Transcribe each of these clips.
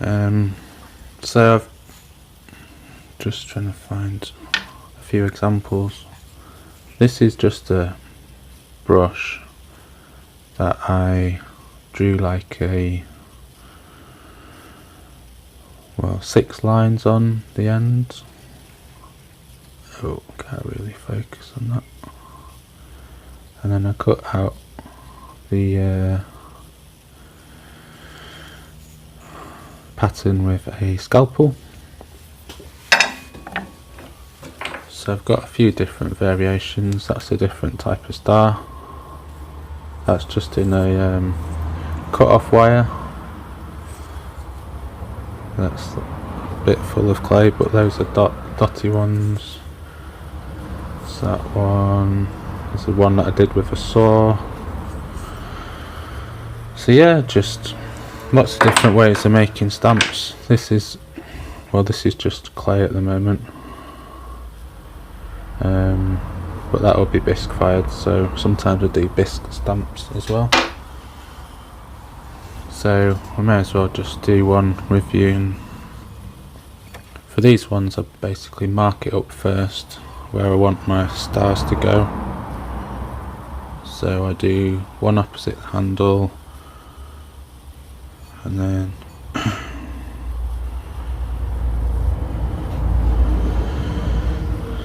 So I've just trying to find a few examples. This is just a brush that I drew like a 6 lines on the end. Oh, can't really focus on that. And then I cut out the pattern with a scalpel. So I've got a few different variations. That's a different type of star. That's just in a cut off wire. That's a bit full of clay, but those are dotty ones. So that one is the one that I did with a saw. So yeah, just lots of different ways of making stamps. This is just clay at the moment. But that will be bisque fired, so sometimes I do bisque stamps as well. So I may as well just do one review. And for these ones I basically mark it up first where I want my stars to go. So I do one opposite handle, and then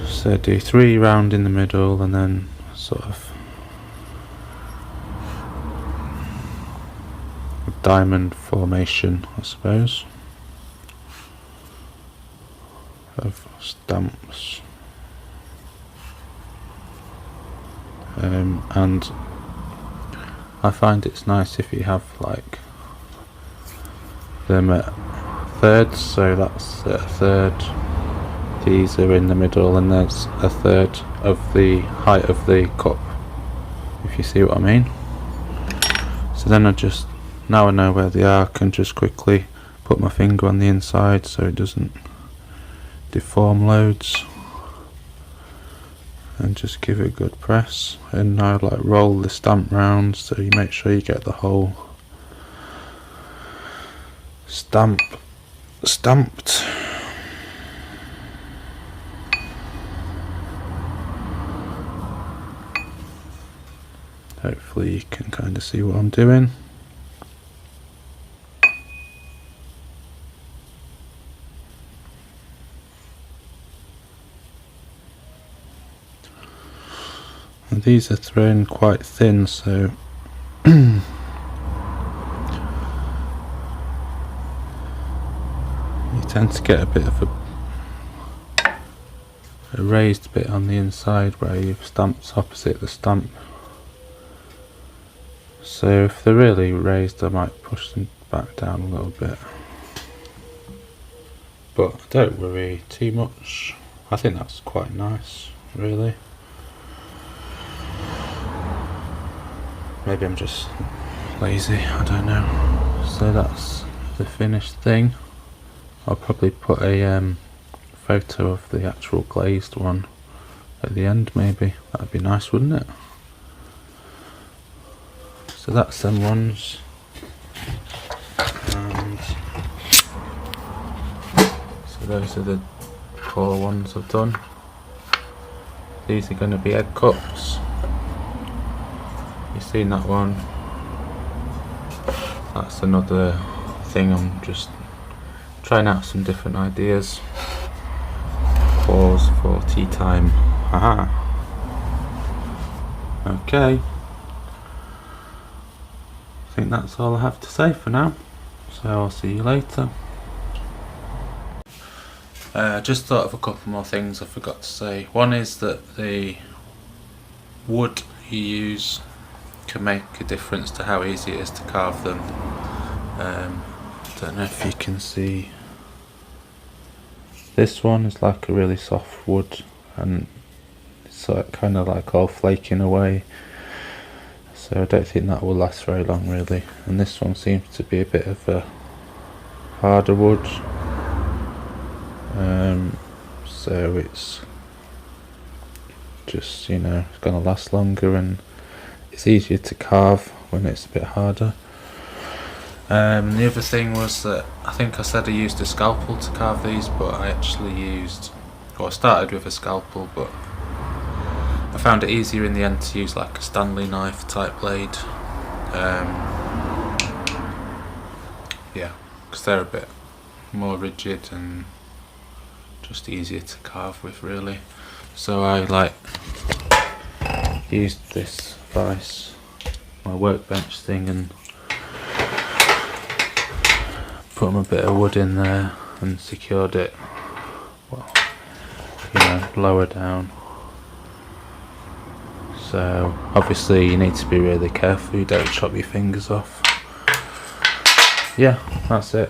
so do 3 round in the middle, and then sort of a diamond formation, I suppose, of stamps. And I find it's nice if you have like them at thirds, so that's a third, these are in the middle, and there's a third of the height of the cup, if you see what I mean. So then now I know where they are, I can just quickly put my finger on the inside so it doesn't deform loads, and just give it a good press. And now like roll the stamp round so you make sure you get the whole stamp stamped. Hopefully you can kind of see what I'm doing. And these are thrown quite thin, so you tend to get a bit of a raised bit on the inside where you've stamped opposite the stamp. So if they're really raised, I might push them back down a little bit, but don't worry too much. I think that's quite nice, really. Maybe I'm just lazy, I don't know. So that's the finished thing. I'll probably put a photo of the actual glazed one at the end, maybe. That'd be nice, wouldn't it? So that's them ones. And so those are the 4 ones I've done. These are going to be egg cups. You've seen that one. That's another thing. I'm just trying out some different ideas. Pause for tea time. Haha. Okay. I think that's all I have to say for now. So I'll see you later. Just thought of a couple more things I forgot to say. One is that the wood you use can make a difference to how easy it is to carve them. Don't know if you can see. This one is like a really soft wood, and it's kind of like all flaking away. So I don't think that will last very long, really. And this one seems to be a bit of a harder wood. So it's just, it's going to last longer, and it's easier to carve when it's a bit harder. The other thing was that I think I said I used a scalpel to carve these, but I actually used, or I started with a scalpel, but I found it easier in the end to use like a Stanley knife type blade. Yeah, because they're a bit more rigid and just easier to carve with, really. So I like used this vice, my workbench thing, and put a bit of wood in there and secured it, well, you know, lower down. So obviously you need to be really careful you don't chop your fingers off. Yeah, that's it.